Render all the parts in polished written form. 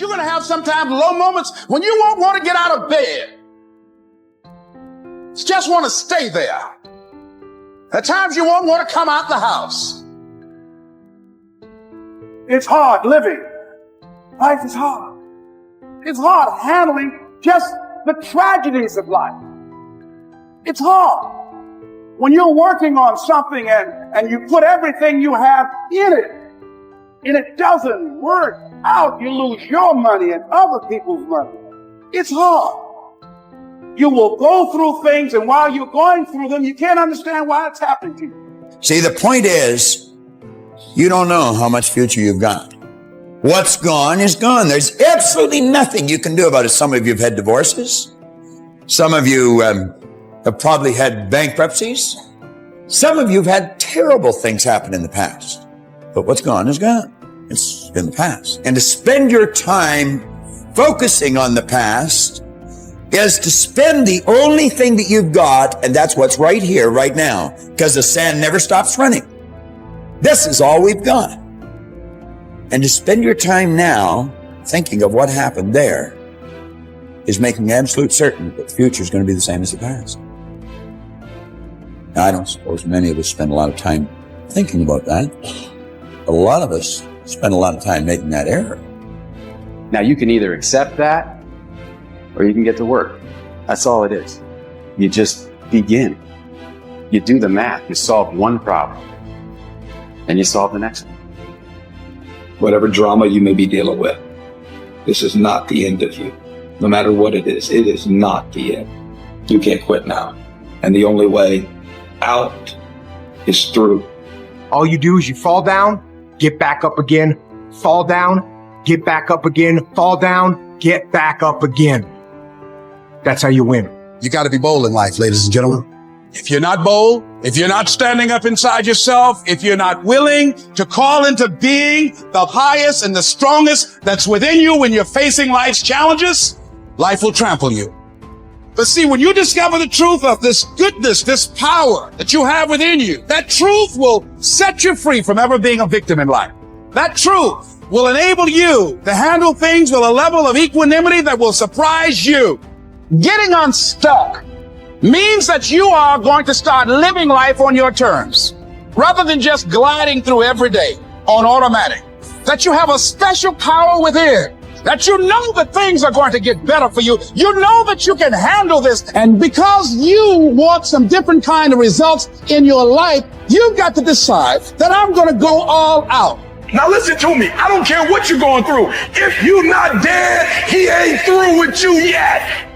You're going to have sometimes low moments when you won't want to get out of bed. You just want to stay there. At times you won't want to come out the house. It's hard living. Life is hard. It's hard handling just the tragedies of life. It's hard. When you're working on something and you put everything you have in it, and it doesn't work out, you lose your money and other people's money. It's hard. You will go through things, and while you're going through them, you can't understand why it's happening to you. See, the point is, you don't know how much future you've got. What's gone is gone. There's absolutely nothing you can do about it. Some of you have had divorces. Some of you have probably had bankruptcies. Some of you have had terrible things happen in the past. But what's gone is gone. It's in the past. And to spend your time focusing on the past is to spend the only thing that you've got, and that's what's right here, right now, because the sand never stops running. This is all we've got. And to spend your time now thinking of what happened there is making absolute certain that the future is going to be the same as the past. Now, I don't suppose many of us spend a lot of time thinking about that. A lot of us spend a lot of time making that error. Now, you can either accept that or you can get to work. That's all it is. You just begin. You do the math. You solve one problem and you solve the next one. Whatever drama you may be dealing with, this is not the end of you. No matter what it is not the end. You can't quit now. And the only way out is through. All you do is you fall down, get back up again, fall down, get back up again, fall down, get back up again. That's how you win. You got to be bold in life, ladies and gentlemen. If you're not bold, if you're not standing up inside yourself, if you're not willing to call into being the highest and the strongest that's within you when you're facing life's challenges, life will trample you. But see, when you discover the truth of this goodness, this power that you have within you, that truth will set you free from ever being a victim in life. That truth will enable you to handle things with a level of equanimity that will surprise you. Getting unstuck means that you are going to start living life on your terms, rather than just gliding through every day on automatic. That you have a special power within, that you know that things are going to get better for you. You know that you can handle this. And because you want some different kind of results in your life, you've got to decide that I'm going to go all out. Now listen to me. I don't care what you're going through. If you're not dead, he ain't through with you yet.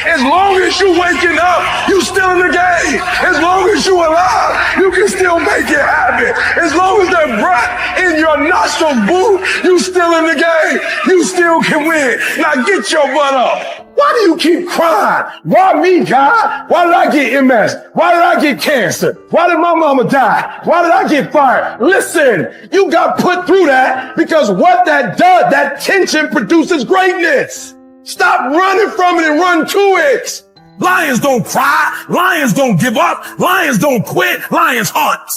As long as you waking up, you still in the game. As long as you alive, you can still make it happen. As long as that breath in your nostril boot, you still in the game. You still can win. Now get your butt up. Why do you keep crying? Why me, God? Why did I get MS? Why did I get cancer? Why did my mama die? Why did I get fired? Listen, you got put through that because what that does, that tension produces greatness. Stop running from it and run to it. Lions don't cry. Lions don't give up. Lions don't quit. Lions hunt.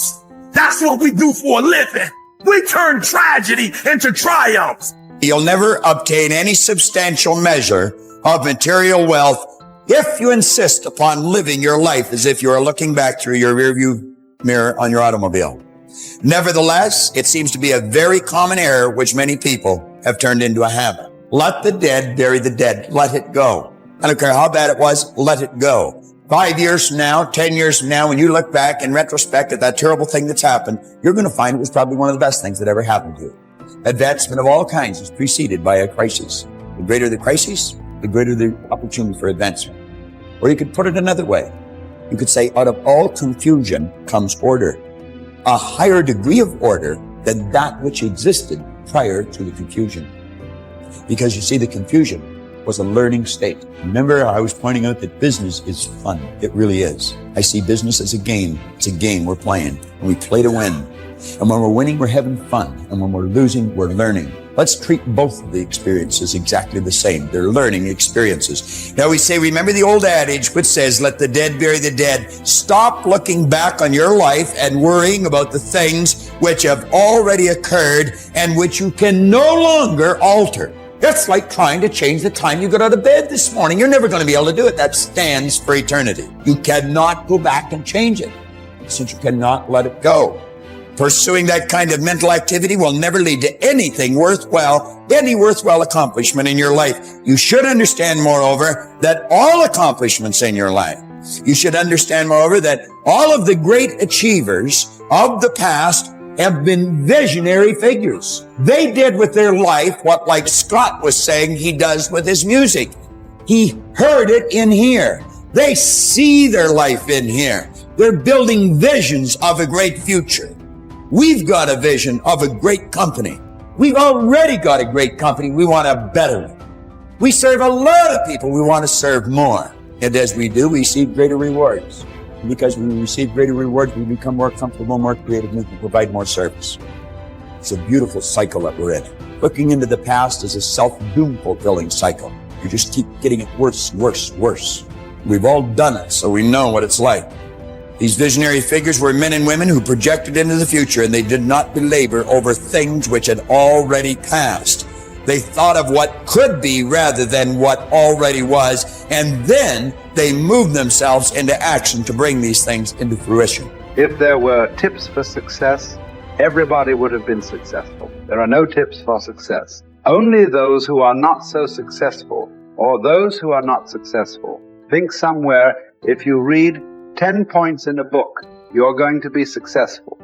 That's what we do for a living. We turn tragedy into triumphs. You'll never obtain any substantial measure of material wealth if you insist upon living your life as if you are looking back through your rearview mirror on your automobile. Nevertheless, it seems to be a very common error which many people have turned into a habit. Let the dead bury the dead. Let it go. I don't care how bad it was. Let it go. 5 years from now, 10 years from now, when you look back in retrospect at that terrible thing that's happened, you're going to find it was probably one of the best things that ever happened to you. Advancement of all kinds is preceded by a crisis. The greater the crisis, the greater the opportunity for advancement. Or you could put it another way. You could say, out of all confusion comes order. A higher degree of order than that which existed prior to the confusion. Because you see, the confusion was a learning state. Remember, I was pointing out that business is fun. It really is. I see business as a game. It's a game we're playing, and we play to win. And when we're winning, we're having fun. And when we're losing, we're learning. Let's treat both of the experiences exactly the same. They're learning experiences. Now we say, remember the old adage which says, let the dead bury the dead. Stop looking back on your life and worrying about the things which have already occurred and which you can no longer alter. It's like trying to change the time you got out of bed this morning. You're never going to be able to do it. That stands for eternity. You cannot go back and change it, since you cannot let it go. Pursuing that kind of mental activity will never lead to anything worthwhile, any worthwhile accomplishment in your life. You should understand, moreover, that all accomplishments in your life, you should understand, moreover, that all of the great achievers of the past have been visionary figures. They did with their life what, like Scott was saying, he does with his music. He heard it in here. They see their life in here. They're building visions of a great future. We've got a vision of a great company. We've already got a great company. We want a better one. We serve a lot of people. We want to serve more. And as we do, we receive greater rewards. Because when we receive greater rewards, we become more comfortable, more creative, and we can provide more service. It's a beautiful cycle that we're in. Looking into the past is a self-doom fulfilling cycle. You just keep getting it worse, worse, worse. We've all done it, so we know what it's like. These visionary figures were men and women who projected into the future, and they did not belabor over things which had already passed. They thought of what could be rather than what already was, and then they moved themselves into action to bring these things into fruition. If there were tips for success, everybody would have been successful. There are no tips for success. Only those who are not so successful, or those who are not successful, think somewhere if you read 10 points in a book, you're going to be successful.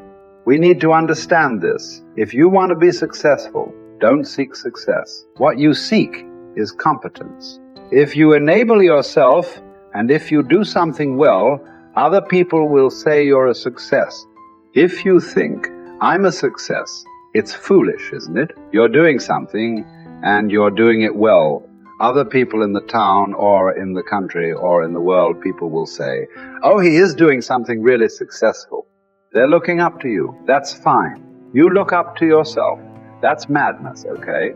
We need to understand this. If you want to be successful, don't seek success. What you seek is competence. If you enable yourself, and if you do something well, other people will say you're a success. If you think, I'm a success, it's foolish, isn't it? You're doing something, and you're doing it well. Other people in the town, or in the country, or in the world, people will say, oh, he is doing something really successful. They're looking up to you. That's fine. You look up to yourself. That's madness, okay?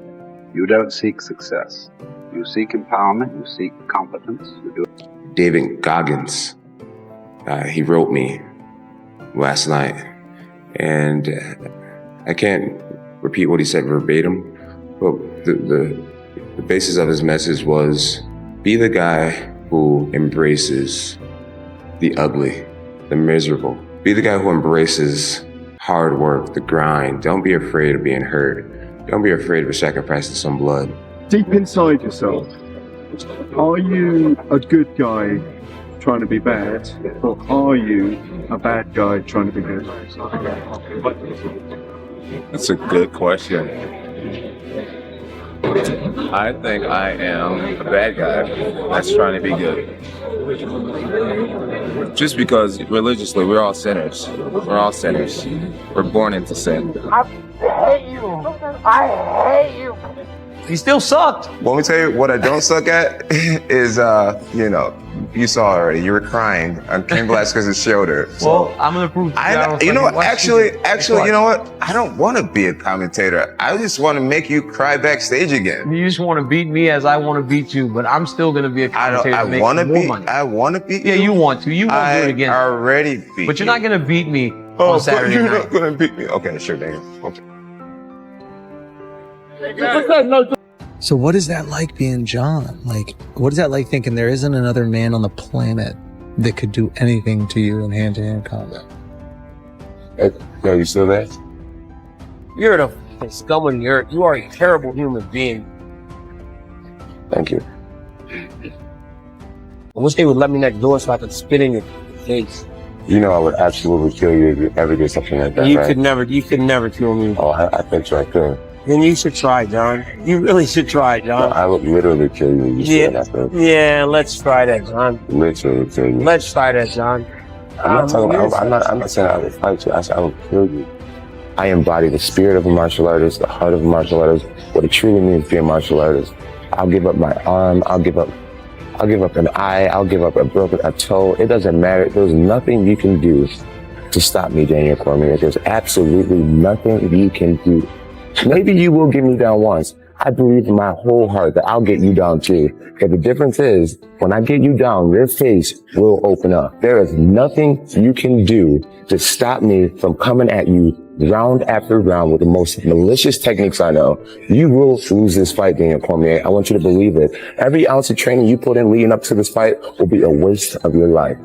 You don't seek success. You seek empowerment, you seek competence, you do it. David Goggins, he wrote me last night, and I can't repeat what he said verbatim, but the basis of his message was, be the guy who embraces the ugly, the miserable. Be the guy who embraces hard work, the grind. Don't be afraid of being hurt. Don't be afraid of sacrificing some blood. Deep inside yourself, are you a good guy trying to be bad, or are you a bad guy trying to be good? That's a good question. I think I am a bad guy that's trying to be good. Just because religiously we're all sinners. We're all sinners. We're born into sin. I hate you. I hate you. He still sucked. Let me tell you what I don't suck at is, you saw already. You were crying on Ken Velasquez's shoulder. So well, I'm gonna prove. You know what? Actually, you know what? I don't want to be a commentator. I just want to make you cry backstage again. You just want to beat me as I want to beat you, but I'm still gonna be a commentator. I want to beat. I want to beat. Yeah, you want to. You won't do it again. I already beat. But you're not gonna beat me on Saturday night. You're not gonna beat me. Okay, sure, Daniel. Okay. So what is that like being John? Like, what is that like thinking there isn't another man on the planet that could do anything to you in hand-to-hand combat? Hey, yo, you still there? You're the scum of the earth. You are a terrible human being. Thank you. I wish they would let me next door so I could spit in your face. You know I would absolutely kill you if you ever did something like that, You right? could never kill me. Oh, I bet you I could. Then you should try, John. You really should try, John. No, I would literally kill you. Yeah, let's try that, John. Literally kill you. Let's try that, John. I'm not saying I would fight you. I said I would kill you. I embody the spirit of a martial artist, the heart of a martial artist, what it truly means to be a martial artist. I'll give up my arm. I'll give up an eye. I'll give up a toe. It doesn't matter. There's nothing you can do to stop me, Daniel Cormier. There's absolutely nothing you can do. Maybe you will get me down once. I believe in my whole heart that I'll get you down too. But the difference is, when I get you down, your face will open up. There is nothing you can do to stop me from coming at you round after round with the most malicious techniques I know. You will lose this fight, Daniel Cormier. I want you to believe it. Every ounce of training you put in leading up to this fight will be a waste of your life.